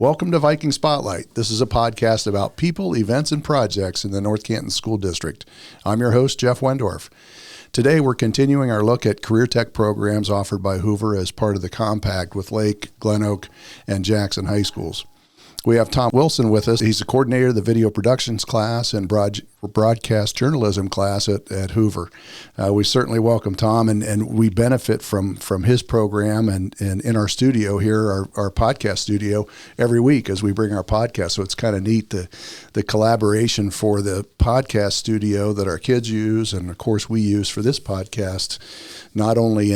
Welcome to Viking Spotlight. This is a podcast about people, events, and projects in the North Canton School District. I'm your host, Jeff Wendorf. Today, we're continuing our look at career tech programs offered by Hoover as part of the compact with Lake, Glen Oak, and Jackson High Schools. We have Tom Wilson with us. He's the coordinator of the video productions class and broadcast journalism class at Hoover. We certainly welcome Tom, and we benefit from his program and in our studio here, our podcast studio, every week as we bring our podcast. So it's kind of neat, the collaboration for the podcast studio that our kids use, and of course we use for this podcast, not only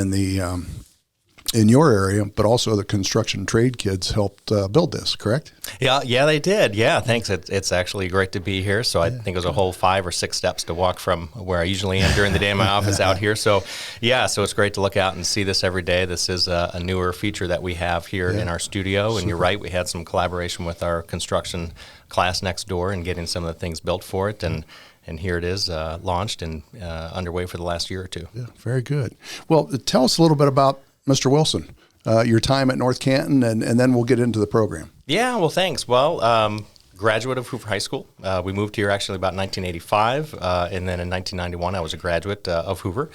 in your area, but also the construction trade kids helped build this, correct? Yeah, they did. Yeah, thanks. It's actually great to be here. So I think it was a whole 5 or 6 steps to walk from where I usually am during the day in my office out here. So so it's great to look out and see this every day. This is a newer feature that we have here in our studio. And you're right, we had some collaboration with our construction class next door and getting some of the things built for it. And here it is, launched and underway for the last year or two. Yeah, very good. Well, tell us a little bit about Mr. Wilson, your time at North Canton, and then we'll get into the program. Yeah, well, thanks. Well, graduate of Hoover High School. We moved here actually about 1985, and then in 1991 I was a graduate of Hoover.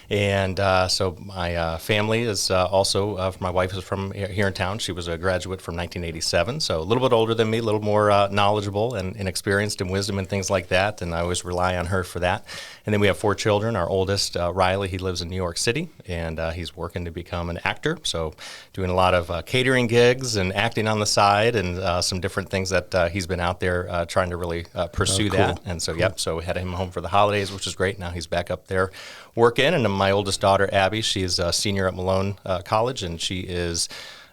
And so my family is also, my wife is from here in town. She was a graduate from 1987, so a little bit older than me, a little more knowledgeable and experienced in wisdom and things like that, and I always rely on her for that. And then we have 4 children. Our oldest, Riley, he lives in New York City, and he's working to become an actor, so doing a lot of catering gigs and acting on the side and some different things that he's been out there trying to really pursue that. And so, so we had him home for the holidays, which is great. Now he's back up there working. And then my oldest daughter, Abby, she's a senior at Malone College, and she is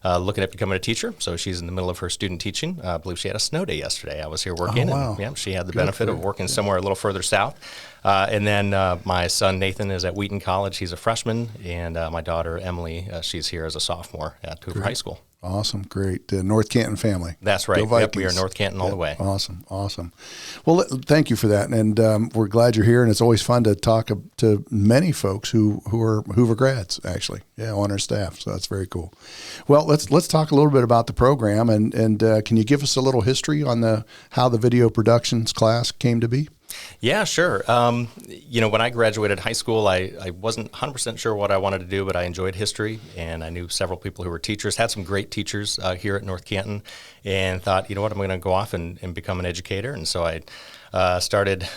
looking at becoming a teacher. So she's in the middle of her student teaching. I believe she had a snow day yesterday. I was here working. Oh, wow. And she had the benefit of working somewhere a little further south. And then my son, Nathan, is at Wheaton College. He's a freshman. And my daughter, Emily, she's here as a sophomore at Hoover High School. Awesome, great. The North Canton family. That's right. Yep, we are North Canton all the way. Awesome. Well, thank you for that, and we're glad you're here. And it's always fun to talk to many folks who are Hoover grads, actually, on our staff. So that's very cool. Well, let's talk a little bit about the program, and can you give us a little history on how the video productions class came to be? Yeah, sure. When I graduated high school, I wasn't 100% sure what I wanted to do, but I enjoyed history, and I knew several people who were teachers, had some great teachers here at North Canton, and thought, you know what, I'm going to go off and become an educator. And so I started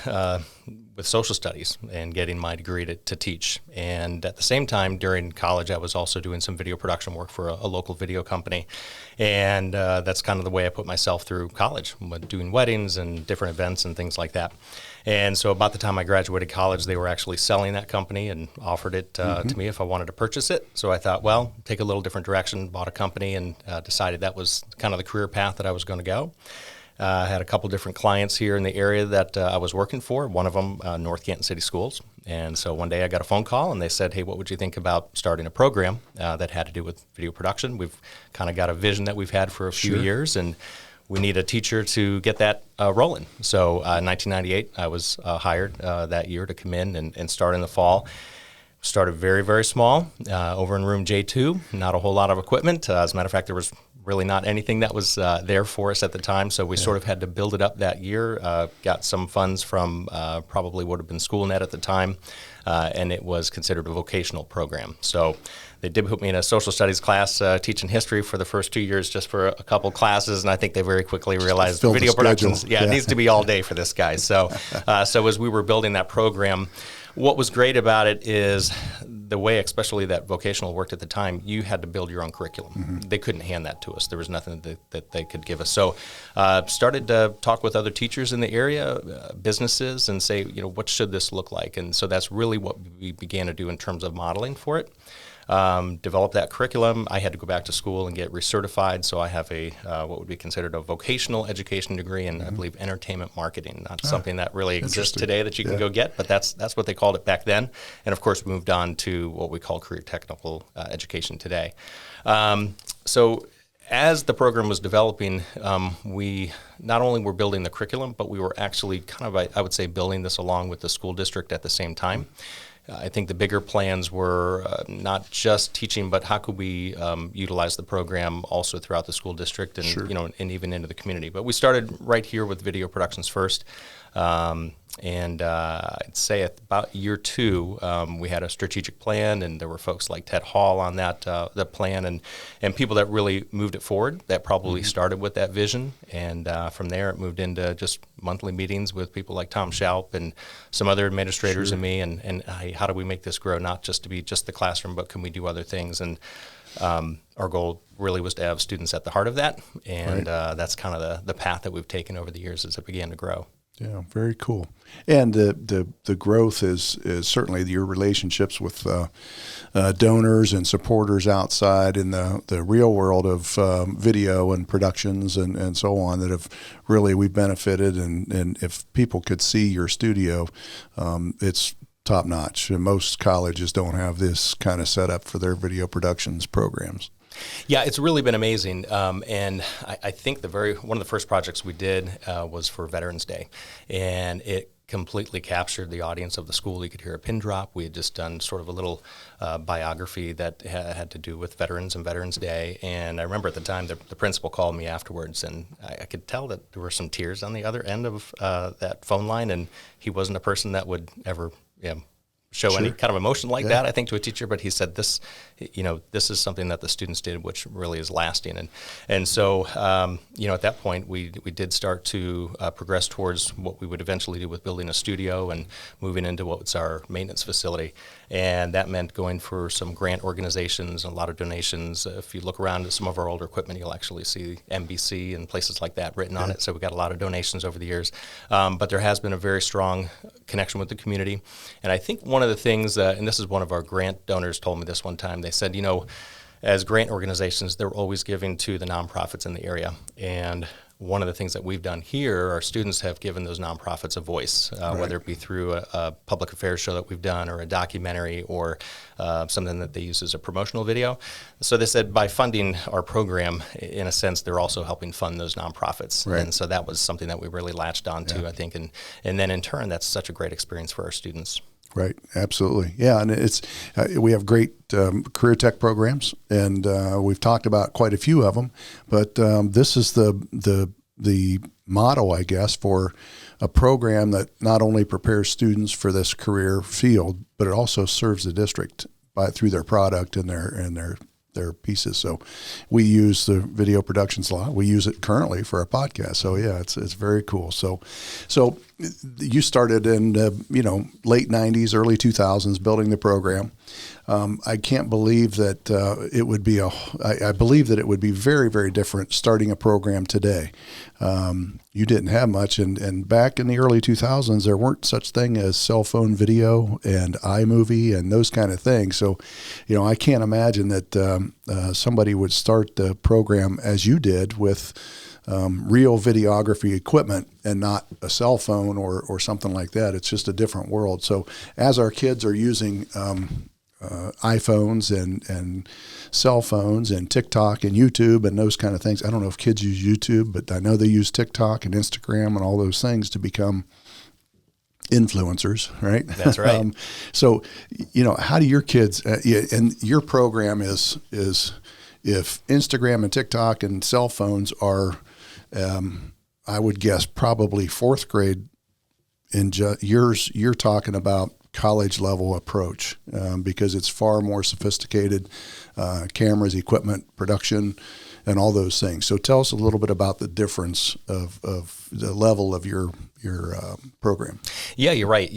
with social studies and getting my degree to teach. And at the same time, during college, I was also doing some video production work for a local video company. And that's kind of the way I put myself through college, doing weddings and different events and things like that. And so about the time I graduated college, they were actually selling that company and offered it to me if I wanted to purchase it. So I thought, well, take a little different direction, bought a company, and decided that was kind of the career path that I was going to go. I had a couple different clients here in the area that I was working for, one of them North Canton City Schools. And so one day I got a phone call and they said, hey, what would you think about starting a program that had to do with video production? We've kind of got a vision that we've had for a few years, and we need a teacher to get that rolling. So in 1998, I was hired that year to come in and start in the fall. Started very, very small over in room J2, not a whole lot of equipment. As a matter of fact, there was really not anything that was there for us at the time, so we sort of had to build it up that year. Got some funds from probably would have been SchoolNet at the time, and it was considered a vocational program. So they did put me in a social studies class teaching history for the first 2 years just for a couple classes, and I think they very quickly realized video productions, it needs to be all day for this guy. So, so as we were building that program, what was great about it is the way, especially that vocational worked at the time, you had to build your own curriculum. They couldn't hand that to us. There was nothing that they could give us. So started to talk with other teachers in the area, businesses, and say, what should this look like? And so that's really what we began to do in terms of modeling for it. Develop that curriculum. I had to go back to school and get recertified, so I have a what would be considered a vocational education degree in, I believe, entertainment marketing. Not something that really exists today that you can go get, but that's what they called it back then. And of course, we moved on to what we call career technical education today. So as the program was developing, we not only were building the curriculum, but we were actually kind of, I would say, building this along with the school district at the same time. I think the bigger plans were not just teaching, but how could we utilize the program also throughout the school district and Sure. and even into the community. But we started right here with video productions first. I'd say at about year 2, we had a strategic plan, and there were folks like Ted Hall on that the plan, and people that really moved it forward. That probably started with that vision, and from there it moved into just monthly meetings with people like Tom Schaup and some other administrators and me, and how do we make this grow, not just to be just the classroom, but can we do other things? And our goal really was to have students at the heart of that, and that's kind of the path that we've taken over the years as it began to grow. Yeah, very cool. And the growth is certainly your relationships with donors and supporters outside in the real world of video and productions and so on that have really we've benefited. And if people could see your studio, it's top notch. And most colleges don't have this kind of setup for their video productions programs. Yeah, it's really been amazing, and I think one of the first projects we did was for Veterans Day, and it completely captured the audience of the school. You could hear a pin drop. We had just done sort of a little biography that had to do with veterans and Veterans Day, and I remember at the time the principal called me afterwards, and I could tell that there were some tears on the other end of that phone line, and he wasn't a person that would ever show any kind of emotion like that, I think, to a teacher, but he said this is something that the students did, which really is lasting. And so, at that point, we did start to progress towards what we would eventually do with building a studio and moving into what's our maintenance facility. And that meant going for some grant organizations and a lot of donations. If you look around at some of our older equipment, you'll actually see NBC and places like that written on it. So we got a lot of donations over the years. But there has been a very strong connection with the community. And I think one of the things, and this is one of our grant donors told me this one time, they said, as grant organizations, they're always giving to the nonprofits in the area. And one of the things that we've done here, our students have given those nonprofits a voice, whether it be through a public affairs show that we've done or a documentary or something that they use as a promotional video. So they said by funding our program, in a sense, they're also helping fund those nonprofits. Right. And so that was something that we really latched onto, I think. And then in turn, that's such a great experience for our students. Right, absolutely, yeah, and it's we have great career tech programs, and we've talked about quite a few of them. But this is the motto, I guess, for a program that not only prepares students for this career field, but it also serves the district through their product and their pieces. So we use the video productions a lot. We use it currently for a podcast. So yeah, it's very cool. So you started in late 90s, early 2000s building the program. I can't believe that it would be I believe that it would be very, very different starting a program today. You didn't have much, and back in the early 2000s, there weren't such thing as cell phone video and iMovie and those kind of things. So, I can't imagine that somebody would start the program as you did with real videography equipment and not a cell phone or something like that. It's just a different world. So as our kids are using iPhones and cell phones and TikTok and YouTube and those kind of things. I don't know if kids use YouTube, but I know they use TikTok and Instagram and all those things to become influencers, right? That's right. So, how do your kids, and your program is if Instagram and TikTok and cell phones are, I would guess probably fourth grade in yours, you're talking about college level approach because it's far more sophisticated cameras, equipment, production, and all those things. So tell us a little bit about the difference of the level of your program. Yeah, you're right.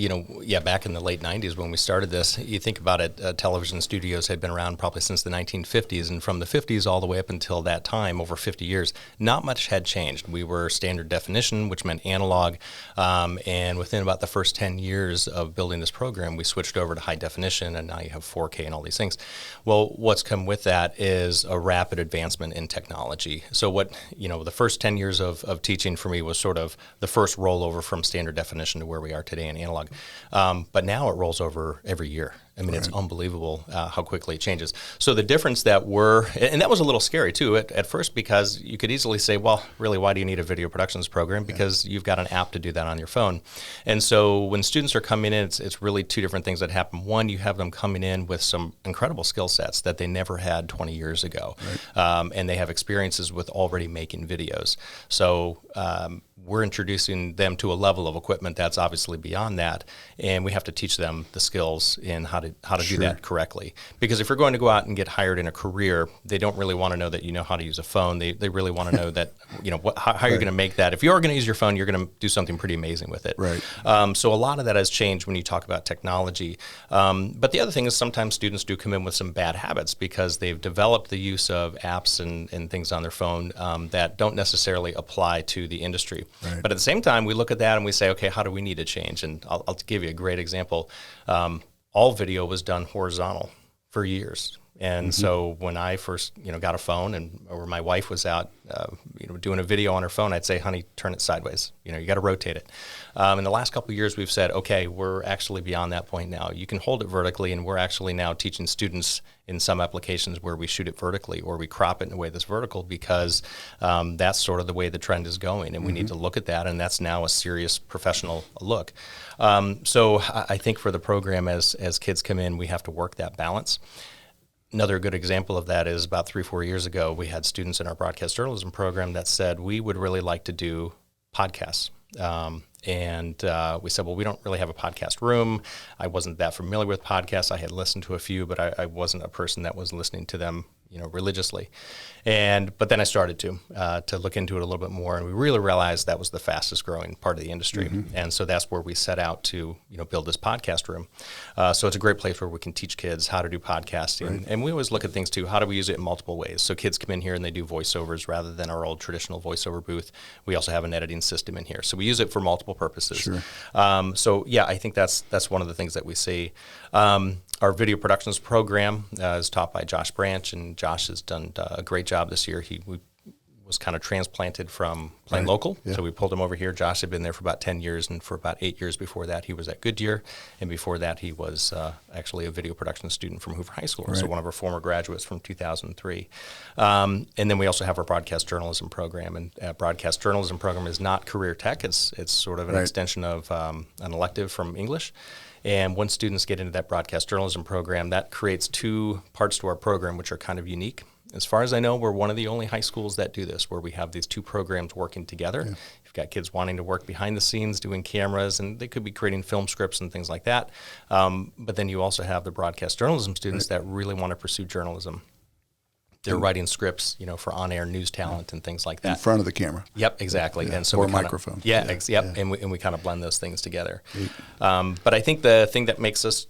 Back in the late 90s when we started this, you think about it, television studios had been around probably since the 1950s, and from the 50s all the way up until that time, over 50 years, not much had changed. We were standard definition, which meant analog, and within about the first 10 years of building this program, we switched over to high definition, and now you have 4K and all these things. Well, what's come with that is a rapid advancement in technology. So the first 10 years of teaching for me was sort of the first rollover from standard definition to where we are today in analog. But now it rolls over every year. I mean, it's unbelievable how quickly it changes. So the difference that and that was a little scary too at first, because you could easily say, well, really, why do you need a video productions program? Because you've got an app to do that on your phone. And so when students are coming in, it's really two different things that happen. One, you have them coming in with some incredible skill sets that they never had 20 years ago. And they have experiences with already making videos. So we're introducing them to a level of equipment that's obviously beyond that, and we have to teach them the skills in how to do that correctly. Because if you're going to go out and get hired in a career, they don't really want to know that you know how to use a phone. They really want to know that how you're going to make that. If you're going to use your phone, you're going to do something pretty amazing with it. So a lot of that has changed when you talk about technology. But the other thing is sometimes students do come in with some bad habits because they've developed the use of apps and things on their phone that don't necessarily apply to the industry. But at the same time, we look at that and we say, okay, how do we need to change? And I'll give you a great example. All video was done horizontal for years. And so when I first, got a phone or my wife was out, doing a video on her phone, I'd say, honey, turn it sideways. You got to rotate it. In the last couple of years, we've said, okay, we're actually beyond that point now. You can hold it vertically, and we're actually now teaching students in some applications where we shoot it vertically or we crop it in a way that's vertical, because that's sort of the way the trend is going, and we need to look at that, and that's now a serious professional look. So I think for the program, as kids come in, we have to work that balance. Another good example of that is about 3-4 years ago, we had students in our broadcast journalism program that said, we would really like to do podcasts. And we said, well, we don't really have a podcast room. I wasn't that familiar with podcasts. I had listened to a few, but I wasn't a person that was listening to them, religiously. But then I started to look into it a little bit more, and we really realized that was the fastest growing part of the industry. And so that's where we set out to, build this podcast room. So it's a great place where we can teach kids how to do podcasting. And we always look at things too, how do we use it in multiple ways? So kids come in here and they do voiceovers rather than our old traditional voiceover booth. We also have an editing system in here. So we use it for multiple purposes. So yeah, I think that's one of the things that we see. Our video productions program is taught by Josh Branch, and Josh has done a great job this year. He was kind of transplanted from playing local, so we pulled him over here. Josh had been there for about 10 years, and for about 8 years before that, he was at Goodyear, and before that, he was actually a video production student from Hoover High School, so one of our former graduates from 2003. And then we also have our broadcast journalism program, and broadcast journalism program is not career tech. It's sort of an extension of an elective from English. And once students get into that broadcast journalism program, that creates two parts to our program, which are kind of unique. As far as I know, we're one of the only high schools that do this, where we have these two programs working together. You've got kids wanting to work behind the scenes, doing cameras, and they could be creating film scripts and things like that. But then you also have the broadcast journalism students that really want to pursue journalism. They're writing scripts, for on-air news talent and things like that. In front of the camera. Yep, exactly. And so or microphone. And we kind of blend those things together. But I think the thing that makes us,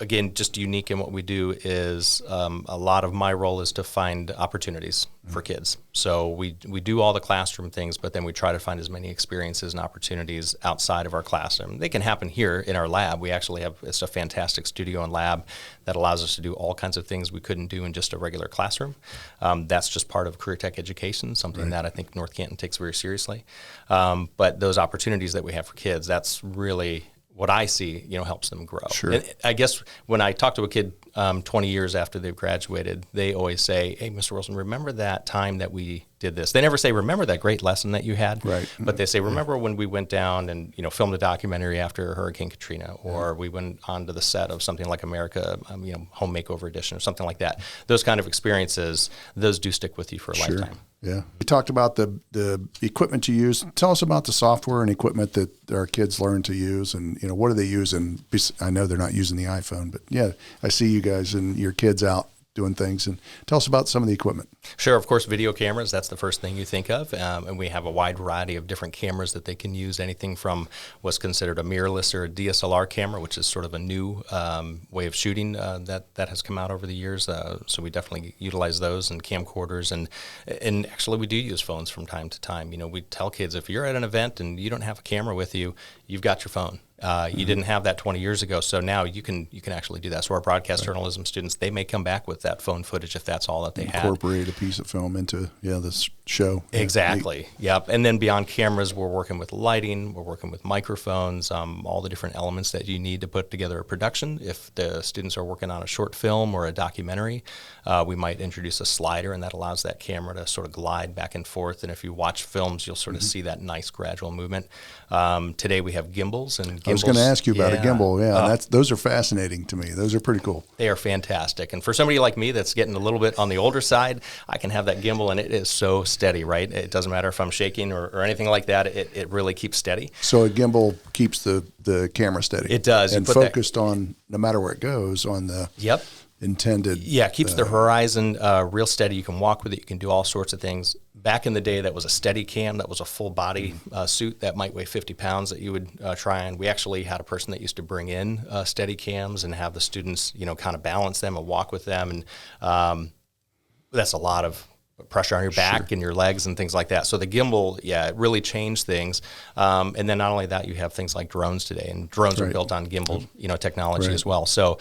again, just unique in what we do is a lot of my role is to find opportunities for kids. So we do all the classroom things, but then we try to find as many experiences and opportunities outside of our classroom. They can happen here in our lab. We actually have, it's a fantastic studio and lab that allows us to do all kinds of things we couldn't do in just a regular classroom. That's just part of career tech education, something that I think North Canton takes very seriously. But those opportunities that we have for kids, that's really what I see, helps them grow. And I guess when I talk to a kid 20 years after they've graduated, they always say, hey, Mr. Wilson, remember that time that we did this? They never say, remember that great lesson that you had? But they say, remember when we went down and, filmed a documentary after Hurricane Katrina, or we went onto the set of something like America, Home Makeover Edition or something like that. Those kind of experiences, those do stick with you for a lifetime. Yeah. We talked about the equipment you use. Tell us about the software and equipment that our kids learn to use, and what do they use? And I know they're not using the iPhone, but yeah, I see you guys and your kids out doing things. And tell us about some of the equipment. Sure. Of course, video cameras, that's the first thing you think of. And we have a wide variety of different cameras that they can use, anything from what's considered a mirrorless or a DSLR camera, which is sort of a new way of shooting that has come out over the years. So we definitely utilize those, and camcorders. And actually, we do use phones from time to time. We tell kids, if you're at an event and you don't have a camera with you, you've got your phone. You didn't have that 20 years ago, so now you can actually do that. So our broadcast journalism students, they may come back with that phone footage if that's all that they have. Incorporate a piece of film into this show. Exactly. Yep. And then beyond cameras, we're working with lighting, we're working with microphones, all the different elements that you need to put together a production. If the students are working on a short film or a documentary, we might introduce a slider, and that allows that camera to sort of glide back and forth. And if you watch films, you'll sort of see that nice gradual movement. Today we have gimbals, and I was going to ask you about a gimbal. Yeah, those are fascinating to me. Those are pretty cool. They are fantastic. And for somebody like me that's getting a little bit on the older side, I can have that gimbal, and it is so steady, right? It doesn't matter if I'm shaking or anything like that. It really keeps steady. So a gimbal keeps the camera steady. It does. And focused on, no matter where it goes, on the intended. Yeah, it keeps the horizon real steady. You can walk with it. You can do all sorts of things. Back in the day, that was a steady cam. That was a full body suit that might weigh 50 pounds that you would try on. We actually had a person that used to bring in steady cams and have the students, kind of balance them and walk with them. And that's a lot of pressure on your back and your legs and things like that. So the gimbal, it really changed things. And then not only that, you have things like drones today, and drones are built on gimbal, technology as well. So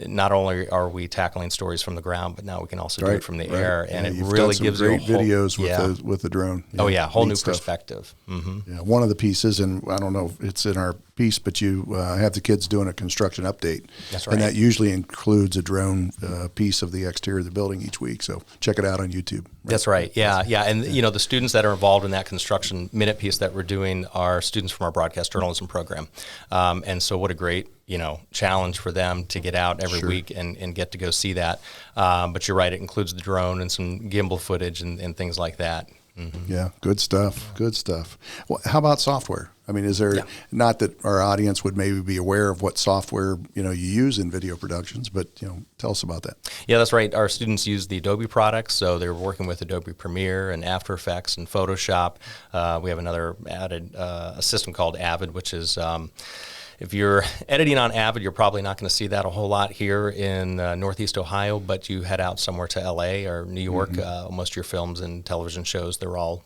not only are we tackling stories from the ground, but now we can also do it from the air, and it really gives you great videos with the drone. Whole new perspective. Mm-hmm. Yeah, one of the pieces, and I don't know if it's in our piece, but you have the kids doing a construction update. That's right. And that usually includes a drone piece of the exterior of the building each week. So check it out on YouTube. That's right. Yeah. And the students that are involved in that construction minute piece that we're doing are students from our broadcast journalism program. And so what a great, challenge for them to get out every week and get to go see that. But you're right, it includes the drone and some gimbal footage and things like that. Mm-hmm. Yeah, good stuff. Good stuff. Well, how about software? I mean, is there, not that our audience would maybe be aware of what software, you use in video productions, but, tell us about that. Yeah, that's right. Our students use the Adobe products, so they're working with Adobe Premiere and After Effects and Photoshop. We have another added a system called Avid, which is if you're editing on Avid, you're probably not going to see that a whole lot here in Northeast Ohio, but you head out somewhere to LA or New York, most of your films and television shows, they're all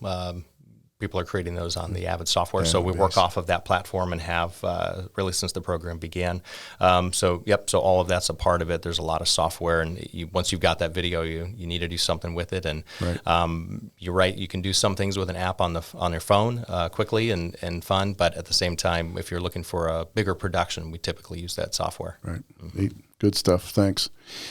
people are creating those on the Avid software. So we work off of that platform and have really since the program began. So all of that's a part of it. There's a lot of software, and once you've got that video, you need to do something with it. And you're right, you can do some things with an app on your phone quickly and fun, but at the same time, if you're looking for a bigger production, we typically use that software. Right. Mm-hmm. Good stuff. Thanks.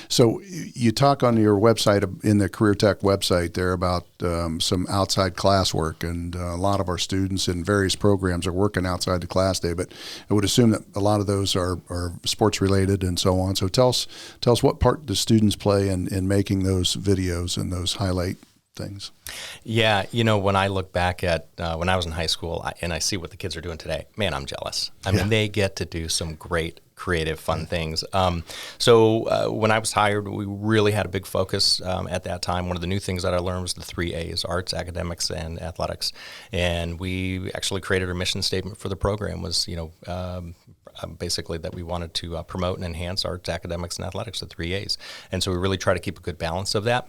So you talk on your website, in the Career Tech website there, about some outside classwork, and a lot of our students in various programs are working outside the class day, but I would assume that a lot of those are sports related and so on. So tell us what part do students play in making those videos and those highlight things? Yeah, when I look back at when I was in high school and I see what the kids are doing today, man, I'm jealous. I mean, they get to do some great creative, fun things. So when I was hired, we really had a big focus at that time. One of the new things that I learned was the 3 A's: arts, academics, and athletics. And we actually created our mission statement for the program was, basically that we wanted to promote and enhance arts, academics, and athletics, the 3 A's. And so we really try to keep a good balance of that.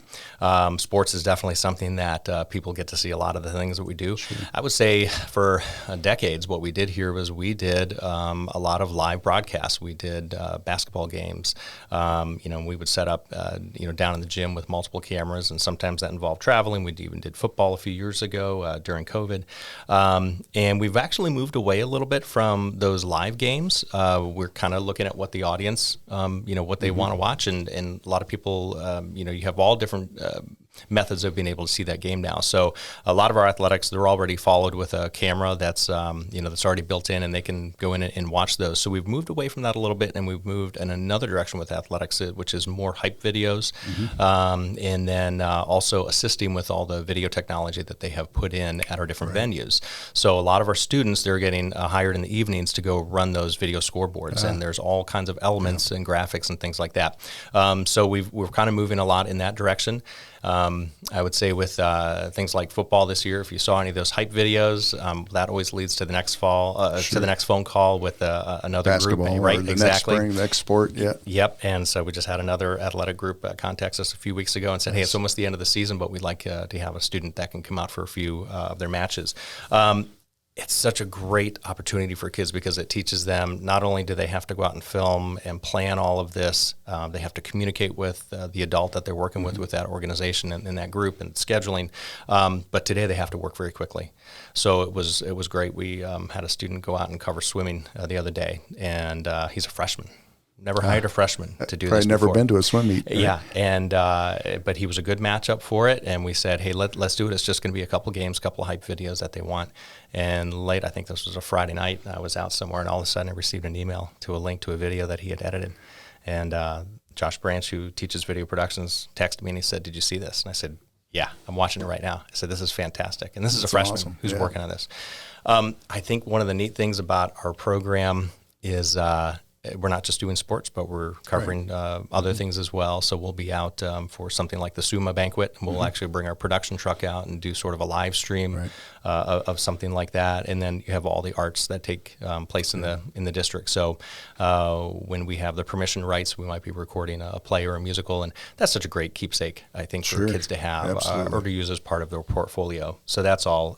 Sports is definitely something that people get to see a lot of the things that we do. Sure. I would say for decades, what we did here was we did a lot of live broadcasts. We did basketball games. We would set up, down in the gym with multiple cameras, and sometimes that involved traveling. We even did football a few years ago during COVID. And we've actually moved away a little bit from those live games. We're kind of looking at what the audience, what they want to watch. And a lot of people, you have all different methods of being able to see that game now. So a lot of our athletics, they're already followed with a camera that's, that's already built in, and they can go in and watch those. So we've moved away from that a little bit, and we've moved in another direction with athletics, which is more hype videos, and then also assisting with all the video technology that they have put in at our different venues. So a lot of our students, they're getting hired in the evenings to go run those video scoreboards, and there's all kinds of elements and graphics and things like that. So we're kind of moving a lot in that direction. I would say with things like football this year, if you saw any of those hype videos, that always leads to the next fall, to the next phone call with another basketball group, right? Or the exactly. Next spring, next sport, yeah. Yep. And so we just had another athletic group contact us a few weeks ago and said, hey, it's almost the end of the season, but we'd like to have a student that can come out for a few of their matches. it's such a great opportunity for kids because it teaches them not only do they have to go out and film and plan all of this, they have to communicate with the adult that they're working with that organization and that group and scheduling, but today they have to work very quickly. So it was great. We had a student go out and cover swimming the other day, and he's a freshman. Never hired a freshman to do this before. Never been to a swim meet. Right? Yeah, and but he was a good matchup for it, and we said, hey, let's do it. It's just going to be a couple games, couple of hype videos that they want. And late, I think this was a Friday night, I was out somewhere, and all of a sudden I received an email to a link to a video that he had edited. And Josh Branch, who teaches video productions, texted me and he said, did you see this? And I said, yeah, I'm watching it right now. I said, this is fantastic. And this is a freshman who's working on this. I think one of the neat things about our program is we're not just doing sports, but we're covering other things as well. So we'll be out for something like the SUMA banquet. And we'll actually bring our production truck out and do sort of a live stream of something like that. And then you have all the arts that take place in the district. So when we have the permission rights, we might be recording a play or a musical. And that's such a great keepsake, I think, for kids to have or to use as part of their portfolio. So that's all,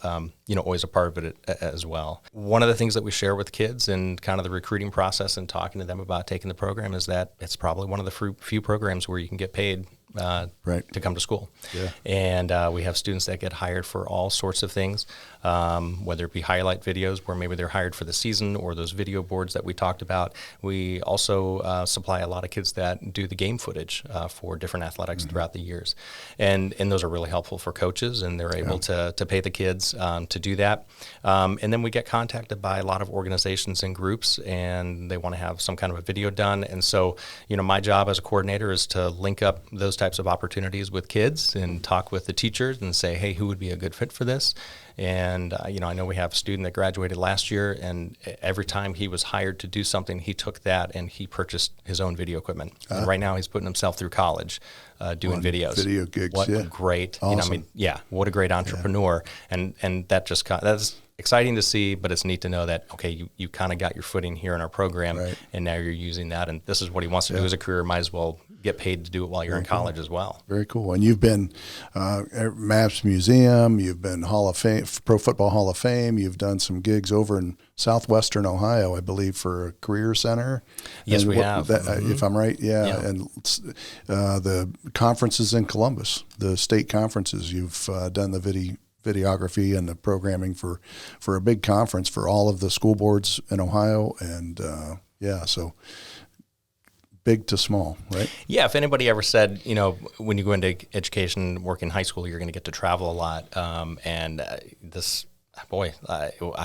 always a part of it as well. One of the things that we share with kids and kind of the recruiting process and talking to them about taking the program is that it's probably one of the few programs where you can get paid to come to school. Yeah. And we have students that get hired for all sorts of things, whether it be highlight videos where maybe they're hired for the season or those video boards that we talked about. We also supply a lot of kids that do the game footage for different athletics throughout the years. And those are really helpful for coaches, and they're able to pay the kids to do that. And then we get contacted by a lot of organizations and groups, and they want to have some kind of a video done. And so, my job as a coordinator is to link up those types of opportunities with kids and talk with the teachers and say, hey, who would be a good fit for this? And, I know we have a student that graduated last year, and every time he was hired to do something, he took that and he purchased his own video equipment. And right now he's putting himself through college doing videos. Video gigs, what a great, awesome. What a great entrepreneur. Yeah. And that's exciting to see, but it's neat to know that, okay, you kind of got your footing here in our program, and now you're using that, and this is what he wants to do as a career. Might as well get paid to do it while you're in college as well. Very cool. And you've been at Maps Museum, you've been Hall of Fame, Pro Football Hall of Fame, you've done some gigs over in southwestern Ohio, I believe, for a career center. Yes, we have. If I'm right, and the conferences in Columbus, the state conferences, you've done the videography and the programming for a big conference for all of the school boards in Ohio, and so big to small, right? Yeah, if anybody ever said, when you go into education, work in high school, you're going to get to travel a lot, I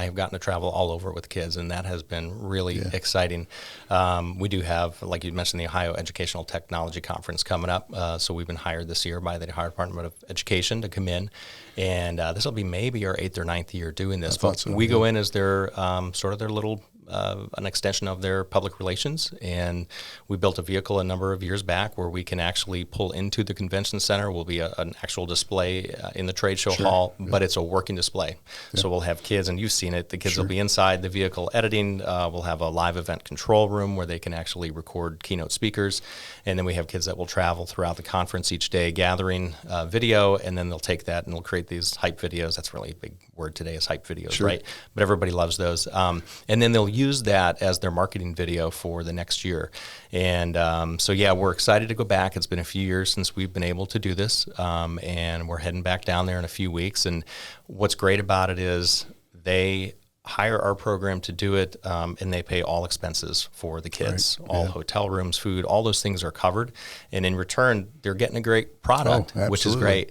have gotten to travel all over with kids, and that has been really exciting. We do have, like you mentioned, the Ohio Educational Technology Conference coming up. So we've been hired this year by the Ohio Department of Education to come in, and this will be maybe our 8th or 9th year doing this. But we go in as their sort of their little an extension of their public relations, and we built a vehicle a number of years back where we can actually pull into the convention center. Will be an actual display in the trade show hall, but it's a working display. So we'll have kids, and you've seen it, the kids will be inside the vehicle editing. We'll have a live event control room where they can actually record keynote speakers, and then we have kids that will travel throughout the conference each day gathering video, and then they'll take that and they'll create these hype videos. That's really a big word today, is hype videos, right? But everybody loves those. And then they'll use that as their marketing video for the next year. And we're excited to go back. It's been a few years since we've been able to do this, and we're heading back down there in a few weeks. And what's great about it is they hire our program to do it, and they pay all expenses for the kids. All hotel rooms, food, all those things are covered. And in return, they're getting a great product, which is great.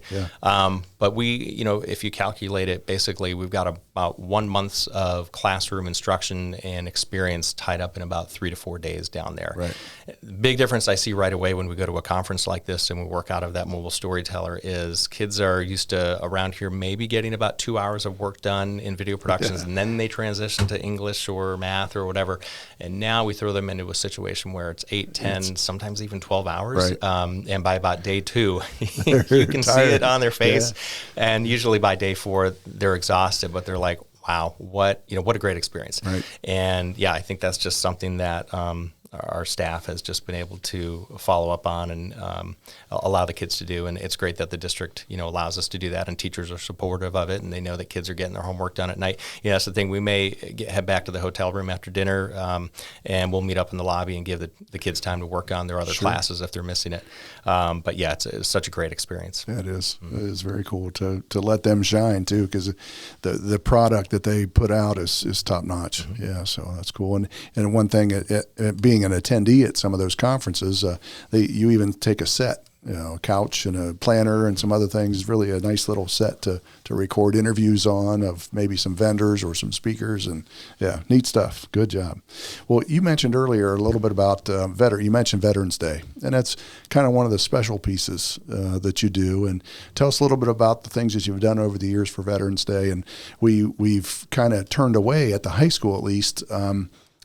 But we, if you calculate it, basically we've got about 1 month of classroom instruction and experience tied up in about 3 to 4 days down there. Big difference I see right away when we go to a conference like this and we work out of that mobile storyteller is kids are used to around here maybe getting about 2 hours of work done in video productions, and then they transition to English or math or whatever. And now we throw them into a situation where it's 8, 10, sometimes even 12 hours. And by about day 2, you can see it on their face. And usually by day 4, they're exhausted, but they're like, wow, what a great experience. And I think that's just something that our staff has just been able to follow up on and allow the kids to do. And it's great that the district, allows us to do that, and teachers are supportive of it, and they know that kids are getting their homework done at night. That's the thing. We may head back to the hotel room after dinner, and we'll meet up in the lobby and give the kids time to work on their other classes if they're missing it. But yeah, it's such a great experience. Yeah, it is. Mm-hmm. It is very cool to let them shine too, because the product that they put out is top notch. Mm-hmm. Yeah, so that's cool. And one thing, being an attendee at some of those conferences, you even take a set, a couch and a planner and some other things. It's really a nice little set to record interviews on of maybe some vendors or some speakers, and yeah, neat stuff. Good job. Well, you mentioned earlier a little bit about you mentioned Veterans Day, and that's kind of one of the special pieces that you do. And tell us a little bit about the things that you've done over the years for Veterans Day. And we've kind of turned away, at the high school at least,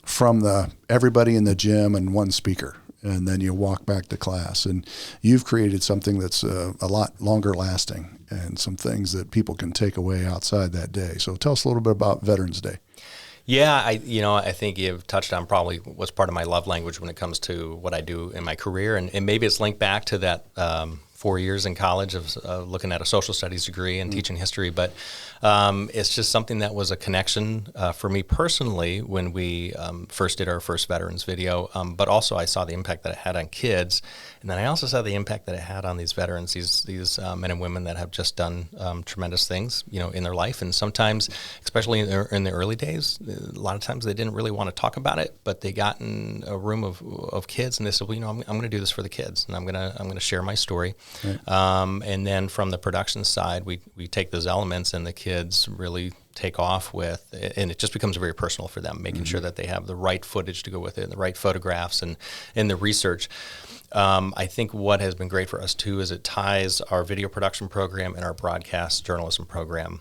from everybody in the gym and one speaker, and then you walk back to class. And you've created something that's a lot longer lasting, and some things that people can take away outside that day. So tell us a little bit about Veterans Day. Yeah, I think you've touched on probably what's part of my love language when it comes to what I do in my career, and maybe it's linked back to that 4 years in college of looking at a social studies degree and teaching history. But it's just something that was a connection for me personally when we first did our first veterans video. But also I saw the impact that it had on kids. And then I also saw the impact that it had on these veterans, these men and women that have just done tremendous things, in their life. And sometimes, especially in the early days, a lot of times they didn't really want to talk about it, but they got in a room of kids and they said, well, I'm going to do this for the kids, and I'm going to share my story. Right. And then from the production side, we take those elements, and the kids really take off with, and it just becomes very personal for them, making sure that they have the right footage to go with it, and the right photographs, and the research. I think what has been great for us too is it ties our video production program and our broadcast journalism program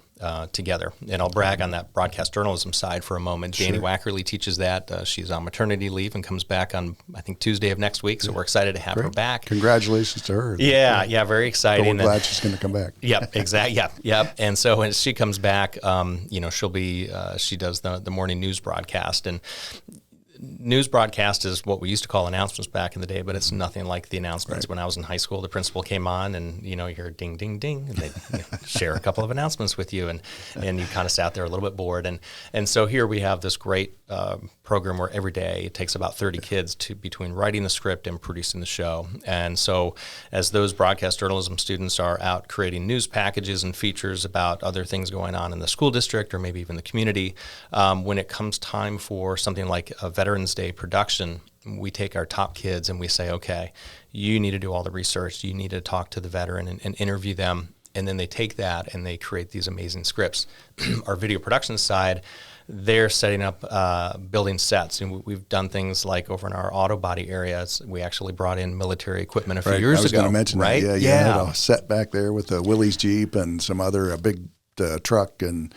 together. And I'll brag on that broadcast journalism side for a moment. Sure. Danny Wackerly teaches that. She's on maternity leave and comes back on, I think, Tuesday of next week. So we're excited to have her back. Congratulations to her. Yeah, very exciting. We're glad she's going to come back. Yep, exactly. Yep. And so when she comes back, she'll be, she does the morning news broadcast. And news broadcast is what we used to call announcements back in the day, but it's nothing like the announcements. Right. When I was in high school, the principal came on and, you hear ding, ding, ding, and they'd share a couple of announcements with you, and you kind of sat there a little bit bored. And so here we have this great program where every day it takes about 30 kids between writing the script and producing the show. And so as those broadcast journalism students are out creating news packages and features about other things going on in the school district or maybe even the community, when it comes time for something like a Veterans Day production, we take our top kids and we say, okay, you need to do all the research, you need to talk to the veteran and interview them. And then they take that and they create these amazing scripts. Our video production side, they're setting up building sets. And we've done things like over in our auto body areas, we actually brought in military equipment a few years ago. I was going to mention that. Yeah, you had a set back there with the Willys Jeep and some other big truck and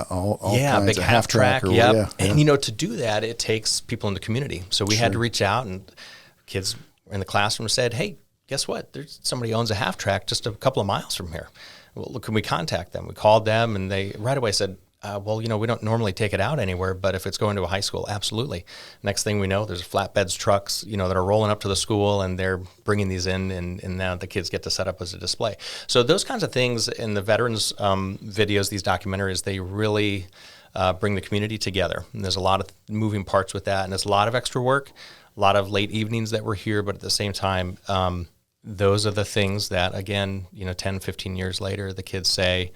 all kinds big of half track. Yep. Yeah. And to do that, it takes people in the community. So we had to reach out, and kids in the classroom said, hey, guess what? There's somebody owns a half track just a couple of miles from here. Well, can we contact them? We called them, and they right away said, we don't normally take it out anywhere, but if it's going to a high school, absolutely. Next thing we know, there's flatbeds trucks, that are rolling up to the school, and they're bringing these in, and now the kids get to set up as a display. So those kinds of things in the veterans videos, these documentaries, they really bring the community together. And there's a lot of moving parts with that, and there's a lot of extra work, a lot of late evenings that we're here, but at the same time, those are the things that, again, 10, 15 years later, the kids say,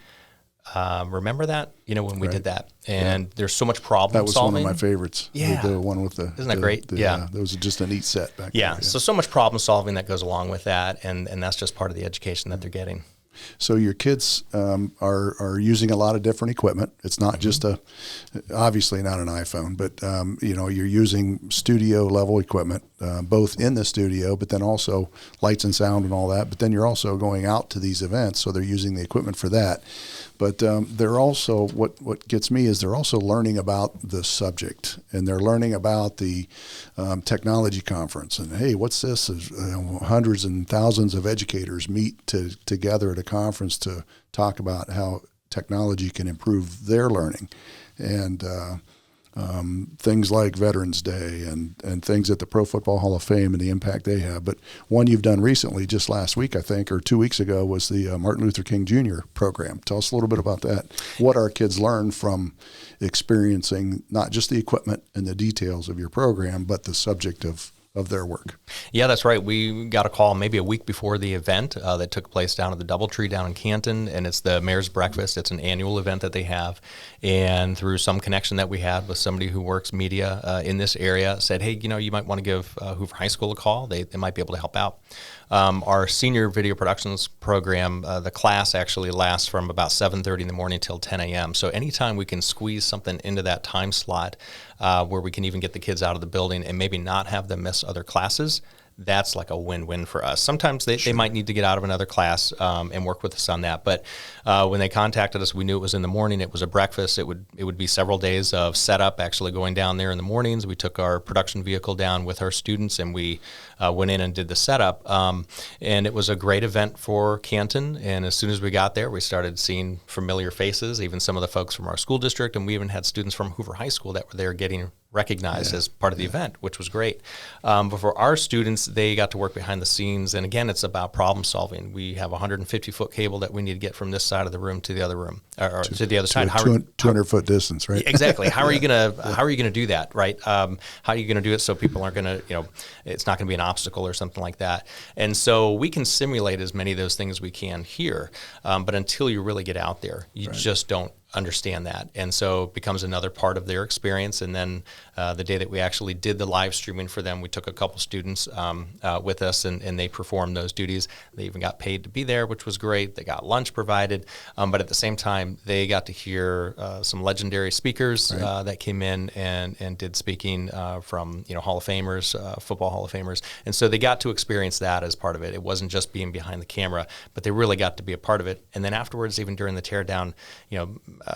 remember that, when we did that, and there's so much problem solving. That was one of my favorites. Yeah. The one with the, isn't that great? That was just a neat set back there. Yeah. So much problem solving that goes along with that. And that's just part of the education that they're getting. So your kids are using a lot of different equipment. It's not just obviously not an iPhone, but you're using studio level equipment, both in the studio, but then also lights and sound and all that. But then you're also going out to these events, so they're using the equipment for that. But they're also, what gets me is they're also learning about the subject, and they're learning about the technology conference. And hey, what's this? Hundreds and thousands of educators meet together at a conference to talk about how technology can improve their learning. And things like Veterans Day and things at the Pro Football Hall of Fame and the impact they have. But one you've done recently, just last week, I think, or 2 weeks ago, was the Martin Luther King Jr. program. Tell us a little bit about that. What our kids learn from experiencing not just the equipment and the details of your program, but the subject of their work. Yeah, that's right. We got a call maybe a week before the event that took place down at the Doubletree down in Canton, and it's the Mayor's Breakfast. It's an annual event that they have, and through some connection that we had with somebody who works media in this area, said, hey, you might want to give Hoover High School a call. They might be able to help out. Our senior video productions program, the class actually lasts from about 7:30 in the morning till 10 a.m. So anytime we can squeeze something into that time slot where we can even get the kids out of the building and maybe not have them miss other classes, that's like a win-win for us. Sometimes they might need to get out of another class and work with us on that. But when they contacted us, we knew it was in the morning. It was a breakfast. It would be several days of setup, actually going down there in the mornings. We took our production vehicle down with our students, and we went in and did the setup. And it was a great event for Canton. And as soon as we got there, we started seeing familiar faces, even some of the folks from our school district. And we even had students from Hoover High School that were there getting recognized as part of the event, which was great. But for our students, they got to work behind the scenes. And again, it's about problem solving. We have a 150-foot cable that we need to get from this side of the room to the other room, or to the other side. 200-foot distance, right? Exactly. How are you gonna do that, right? How are you gonna do it so people aren't gonna, it's not gonna be an obstacle or something like that. And so we can simulate as many of those things as we can here, but until you really get out there, you just don't understand that. And so it becomes another part of their experience. And then the day that we actually did the live streaming for them, we took a couple students with us, and they performed those duties. They even got paid to be there, which was great. They got lunch provided. But at the same time, they got to hear some legendary speakers that came in and did speaking from Hall of Famers, football Hall of Famers. And so they got to experience that as part of it. It wasn't just being behind the camera, but they really got to be a part of it. And then afterwards, even during the teardown,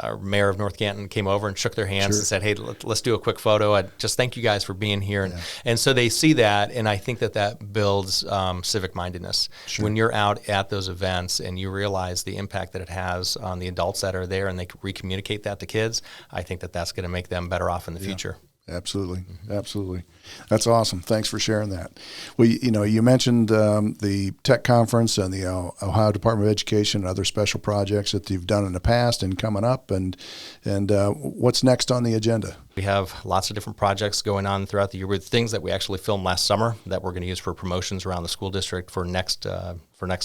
our mayor of North Canton came over and shook their hands and said, hey, let's do a quick photo. I just thank you guys for being here. And so they see that, and I think that builds civic mindedness. When you're out at those events and you realize the impact that it has on the adults that are there, and they re-communicate that to kids, I think that's going to make them better off in the future. Absolutely. Absolutely. That's awesome. Thanks for sharing that. Well, you mentioned the tech conference and the Ohio Department of Education and other special projects that you've done in the past and coming up, and what's next on the agenda? We have lots of different projects going on throughout the year with things that we actually filmed last summer that we're going to use for promotions around the school district for next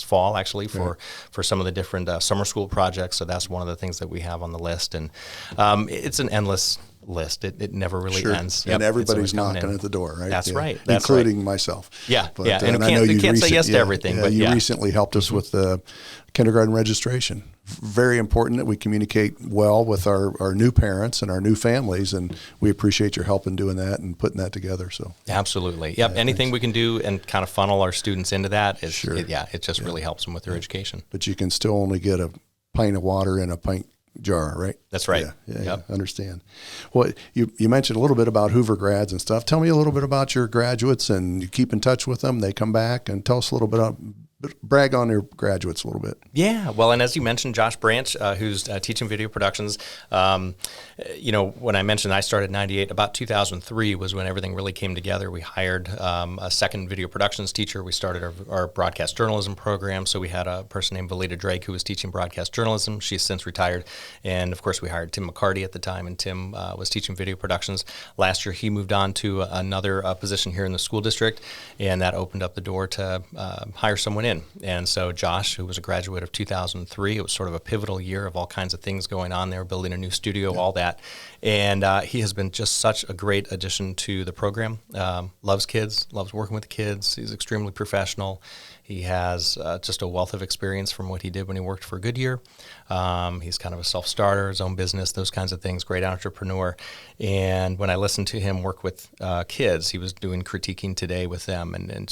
fall, actually, for some of the different summer school projects. So that's one of the things that we have on the list. And it's an endless list. It never really ends. And everybody's knocking at the door, right? That's right. Including myself. Yeah. But, And we can't say yes to everything. But you recently helped us with the kindergarten registration. Very important that we communicate well with our new parents and our new families, and we appreciate your help in doing that and putting that together. So absolutely. Yep. Anything we can do and kind of funnel our students into that is, it just really helps them with their education. But you can still only get a pint of water in a pint jar, right? That's right. Yeah, understand. Well, you mentioned a little bit about Hoover grads and stuff. Tell me a little bit about your graduates, and you keep in touch with them. They come back, and tell us a little bit about, brag on your graduates a little bit. Yeah, well, and as you mentioned, Josh Branch, who's teaching video productions, when I mentioned I started in 98, about 2003 was when everything really came together. We hired a second video productions teacher. We started our broadcast journalism program. So we had a person named Valita Drake who was teaching broadcast journalism. She's since retired. And of course, we hired Tim McCarty at the time, and Tim was teaching video productions. Last year, he moved on to another position here in the school district, and that opened up the door to hire someone in. And so Josh, who was a graduate of 2003, it was sort of a pivotal year of all kinds of things going on there, building a new studio, all that. And he has been just such a great addition to the program. Loves kids, loves working with kids. He's extremely professional. He has just a wealth of experience from what he did when he worked for Goodyear. He's kind of a self-starter, his own business, those kinds of things, great entrepreneur. And when I listened to him work with kids, he was doing critiquing today with them, and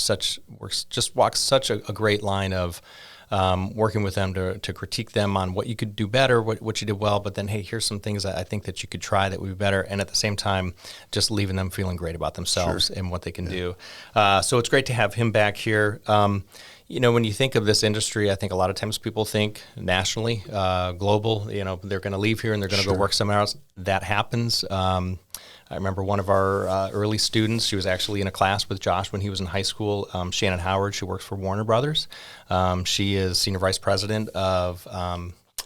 walks such a great line of working with them to critique them on what you could do better, what you did well, but then, hey, here's some things that I think that you could try that would be better, and at the same time, just leaving them feeling great about themselves and what they can do. So it's great to have him back here. When you think of this industry, I think a lot of times people think nationally, global, they're going to leave here and they're going to go work somewhere else. That happens. I remember one of our early students, she was actually in a class with Josh when he was in high school, Shannon Howard. She works for Warner Brothers. She is Senior Vice President of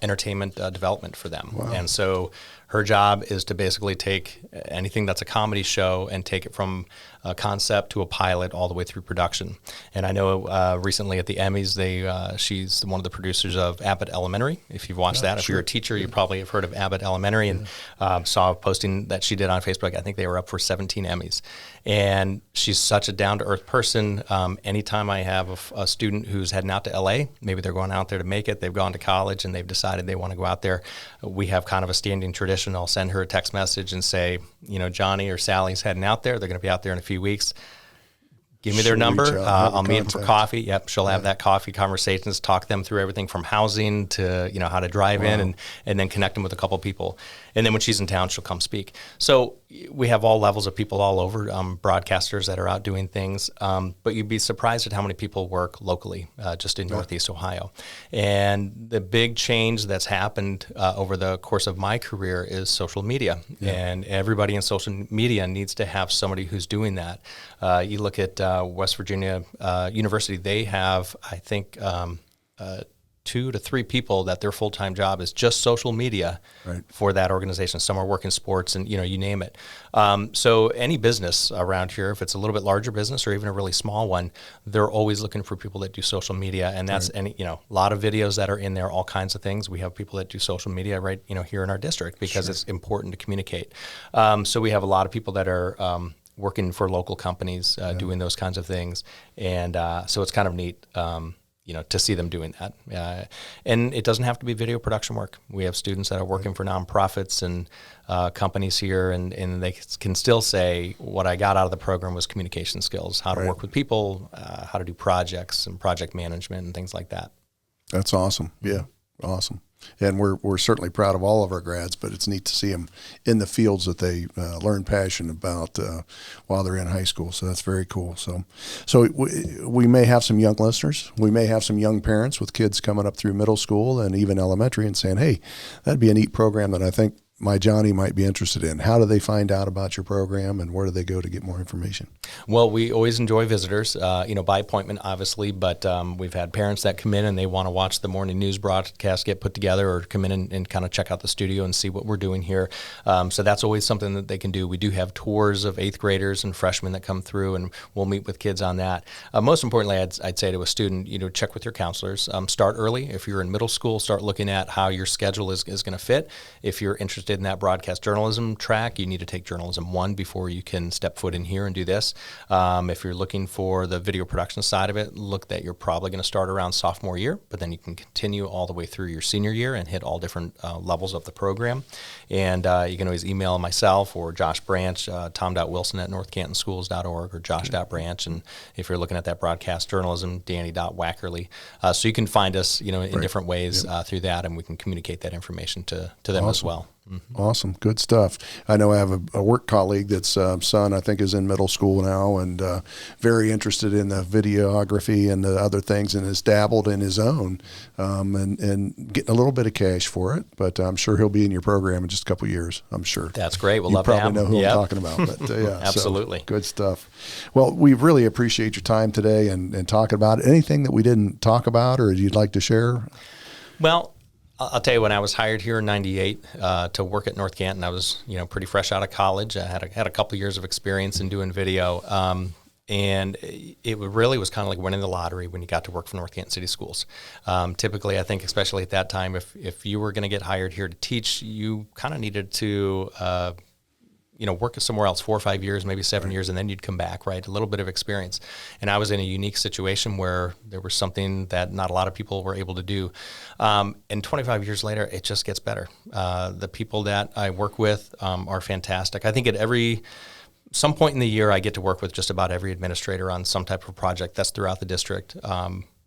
entertainment development for them. Wow. And so her job is to basically take anything that's a comedy show and take it from a concept to a pilot all the way through production. And I know recently at the Emmys, she's one of the producers of Abbott Elementary. If you've watched that, if you're a teacher, you probably have heard of Abbott Elementary, and saw a posting that she did on Facebook. I think they were up for 17 Emmys. And she's such a down-to-earth person. Anytime I have a student who's heading out to LA, maybe they're going out there to make it, they've gone to college and they've decided they want to go out there, we have kind of a standing tradition. I'll send her a text message and say, Johnny or Sally's heading out there. They're going to be out there in a few weeks. Give me their number. I'll meet them for coffee. Yep, she'll have that coffee conversations, talk them through everything from housing to how to drive in, and then connect them with a couple people. And then when she's in town, she'll come speak. So we have all levels of people all over, broadcasters that are out doing things. But you'd be surprised at how many people work locally, just in Northeast Ohio. And the big change that's happened over the course of my career is social media. Yeah. And everybody in social media needs to have somebody who's doing that. You look at West Virginia University, they have, I think, 2 to 3 people that their full-time job is just social media for that organization. Some are working sports and, you name it. So any business around here, if it's a little bit larger business or even a really small one, they're always looking for people that do social media. And that's a lot of videos that are in there, all kinds of things. We have people that do social media here in our district because it's important to communicate. So we have a lot of people that are working for local companies, doing those kinds of things. And so it's kind of neat, to see them doing that. And it doesn't have to be video production work. We have students that are working for nonprofits and companies here, and they can still say, what I got out of the program was communication skills, how to work with people, how to do projects and project management and things like that. That's awesome. Yeah, awesome. And we're certainly proud of all of our grads, but it's neat to see them in the fields that they learn passion about while they're in high school. So that's very cool. So we may have some young listeners. We may have some young parents with kids coming up through middle school and even elementary and saying, hey, that'd be a neat program that I think my Johnny might be interested in. How do they find out about your program, and where do they go to get more information? Well, we always enjoy visitors, by appointment, obviously, but we've had parents that come in and they want to watch the morning news broadcast get put together, or come in and kind of check out the studio and see what we're doing here. So that's always something that they can do. We do have tours of 8th graders and freshmen that come through, and we'll meet with kids on that. Most importantly, I'd say to a student, check with your counselors. Start early. If you're in middle school, start looking at how your schedule is going to fit. If you're interested in that broadcast journalism track, you need to take Journalism 1 before you can step foot in here and do this. If you're looking for the video production side of it, look that you're probably going to start around sophomore year, but then you can continue all the way through your senior year and hit all different levels of the program. And you can always email myself or Josh Branch, tom.wilson@northcantonschools.org, or josh.branch. And if you're looking at that broadcast journalism, danny.wackerly. So you can find us, in different ways through that, and we can communicate that information to them as well. Mm-hmm. Awesome. Good stuff. I know I have a work colleague that's son, I think, is in middle school now, and very interested in the videography and the other things, and has dabbled in his own and getting a little bit of cash for it. But I'm sure he'll be in your program in just a couple of years, I'm sure. That's great. We'll you love to have probably know who I'm talking about. But, yeah, absolutely. So, good stuff. Well, we really appreciate your time today and talking about it. Anything that we didn't talk about or you'd like to share? Well, I'll tell you, when I was hired here in '98 to work at North Canton, I was pretty fresh out of college. I had a couple years of experience in doing video, and it really was kind of like winning the lottery when you got to work for North Canton City Schools. Typically, I think, especially at that time, if you were going to get hired here to teach, you kind of needed to work somewhere else 4 or 5 years, maybe 7 years, and then you'd come back, right? A little bit of experience. And I was in a unique situation where there was something that not a lot of people were able to do. And 25 years later, it just gets better. The people that I work with are fantastic. I think at some point in the year, I get to work with just about every administrator on some type of project that's throughout the district.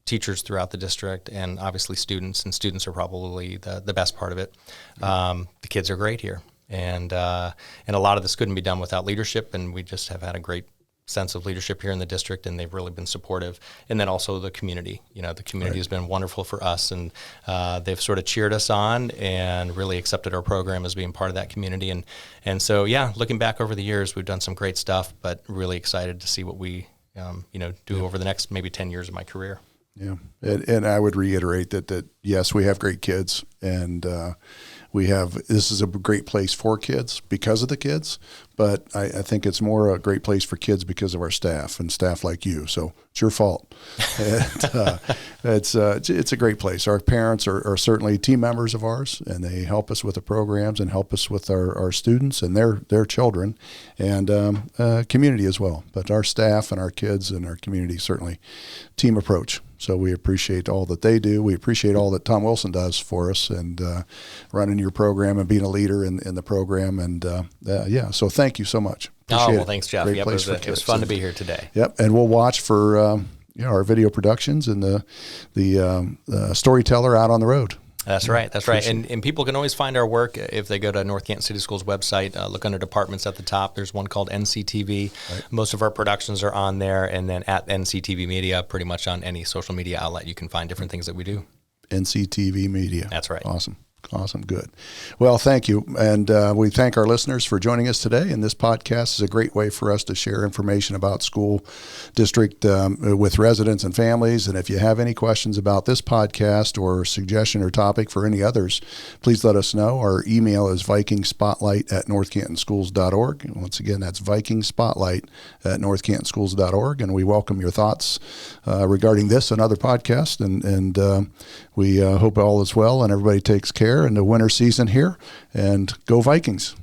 Teachers throughout the district, and obviously students, and students are probably the best part of it. The kids are great here. And a lot of this couldn't be done without leadership, and we just have had a great sense of leadership here in the district, and they've really been supportive. And then also the community. The community has been wonderful for us, and they've sort of cheered us on and really accepted our program as being part of that community. And so, looking back over the years, we've done some great stuff, but really excited to see what we do over the next maybe 10 years of my career. Yeah, and I would reiterate that yes, we have great kids, and this is a great place for kids because of the kids, but I think it's more a great place for kids because of our staff and staff like you. So it's your fault. And, it's a great place. Our parents are certainly team members of ours, and they help us with the programs and help us with our students and their children, and community as well. But our staff and our kids and our community, certainly team approach. So we appreciate all that they do. We appreciate all that Tom Wilson does for us, and running your program and being a leader in the program. And so thank you so much. Appreciate well, thanks, Jeff. Yep, it was fun to be here today. Yep, and we'll watch for our video productions and the storyteller out on the road. That's right. That's right. And people can always find our work if they go to North Canton City Schools website, look under departments at the top. There's one called NCTV. Right. Most of our productions are on there. And then at NCTV Media, pretty much on any social media outlet, you can find different things that we do. NCTV Media. That's right. Awesome. Good. Well, thank you. And we thank our listeners for joining us today. And this podcast is a great way for us to share information about school district with residents and families. And if you have any questions about this podcast or suggestion or topic for any others, please let us know. Our email is vikingspotlight@northcantonschools.org. And once again, that's vikingspotlight@northcantonschools.org. And we welcome your thoughts regarding this and other podcasts. And we hope all is well and everybody takes care in the winter season here, and go Vikings.